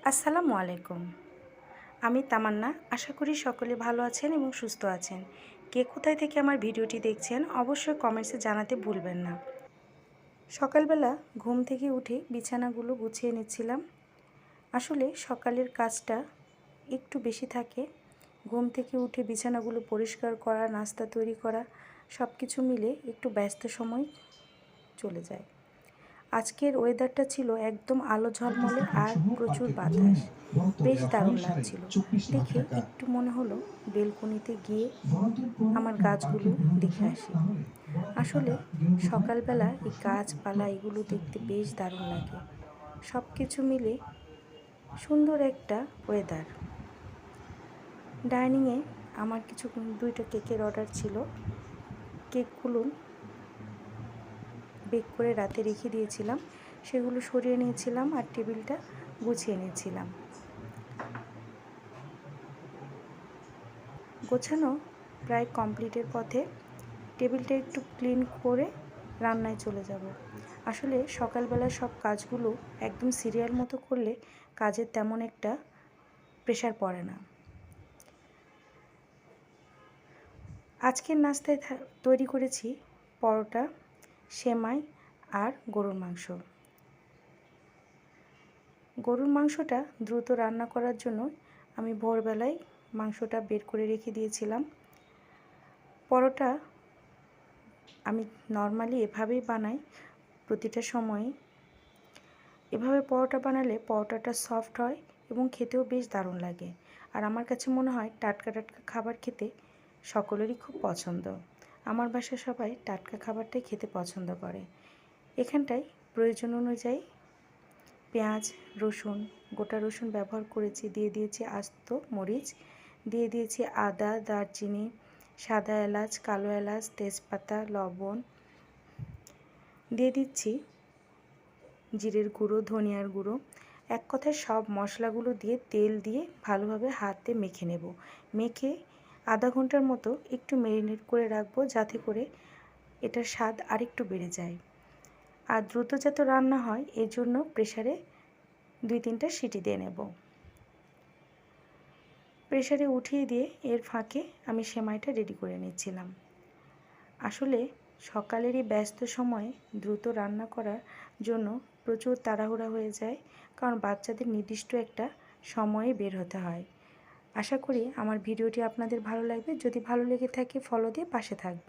আসসালামু আলাইকুম। আমি তামান্না। আশা করি সকলে ভালো আছেন এবং সুস্থ আছেন। কে কোথায় থেকে আমার ভিডিওটি দেখছেন অবশ্যই কমেন্টসে জানাতে ভুলবেন না। সকালবেলা ঘুম থেকে উঠে বিছানাগুলো গুছিয়ে নিচ্ছিলাম। আসলে সকালের কাজটা একটু বেশি থাকে। ঘুম থেকে উঠে বিছানাগুলো পরিষ্কার করা, নাস্তা তৈরি করা সব কিছু মিলে একটু ব্যস্ত সময় চলে যায়। আজকের ওয়েদারটা ছিল একদম আলো ঝলমলে আর প্রচুর বাতাস। বেশ দারুণ লাগছিল। দেখে একটু মনে হলো বেলকনিতে গিয়ে আমার গাছগুলো দেখে আসি। আসলে সকালবেলা এই গাছপালা এগুলো দেখতে বেশ দারুণ লাগে। সব কিছু মিলে সুন্দর একটা ওয়েদার। ডাইনিংয়ে আমার কিছু 2টা কেকের অর্ডার ছিল। কেকগুলো বেক করে রাতে রেখে দিয়েছিলাম, সেগুলো সরিয়ে নিয়েছিলাম আর টেবিলটা গুছিয়ে নিয়েছিলাম। গোছানো প্রায় কমপ্লিটের পথে। টেবিলটা একটু ক্লিন করে রান্নায় চলে যাব। আসলে সকালবেলা সব কাজগুলো একদম সিরিয়াল মতো করলে কাজের তেমন একটা প্রেশার পড়ে না। আজকের নাস্তায় তৈরি করেছি পরোটা, সেমাই আর গরুর মাংস। গরুর মাংসটা দ্রুত রান্না করার জন্য আমি ভোরবেলায় মাংসটা বের করে রেখে দিয়েছিলাম। পরোটা আমি নর্মালি এভাবেই বানাই প্রতিটা সময়ে। এভাবে পরোটা বানালে পরোটাটা সফট হয় এবং খেতেও বেশ দারুণ লাগে। আর আমার কাছে মনে হয় টাটকা টাটকা খাবার খেতে সকলেরই খুব পছন্দ। আমার বাসায় সবাই টাটকা খাবারটাই খেতে পছন্দ করে। এখানটায় প্রয়োজন অনুযায়ী পেঁয়াজ, রসুন, গোটা রসুন ব্যবহার করেছি, দিয়ে দিয়েছি আস্ত মরিচ, দিয়ে দিয়েছি আদা, দারচিনি, সাদা এলাচ, কালো এলাচ, তেজপাতা, লবণ, দিয়ে দিচ্ছি জিরের গুঁড়ো, ধনিয়ার গুঁড়ো। এক কথায় সব মশলাগুলো দিয়ে তেল দিয়ে ভালোভাবে হাতে মেখে নেব। মেখে আধা ঘন্টার মতো একটু ম্যারিনেট করে রাখবো, যাতে করে এটার স্বাদ আরেকটু বেড়ে যায়। আর দ্রুত যাতে রান্না হয় এর জন্য প্রেসারে 2-3টা সিটি দিয়ে নেব। প্রেসারে উঠিয়ে দিয়ে এর ফাঁকে আমি সেমাইটা রেডি করে নিচ্ছিলাম। আসলে সকালেরই ব্যস্ত সময়ে দ্রুত রান্না করার জন্য প্রচুর তাড়াহুড়া হয়ে যায়, কারণ বাচ্চাদের নির্দিষ্ট একটা সময়ে বের হতে হয়। আশা করি আমার ভিডিওটি আপনাদের ভালো লাগবে। যদি ভালো লেগে থাকে ফলো দিয়ে পাশে থাকবে।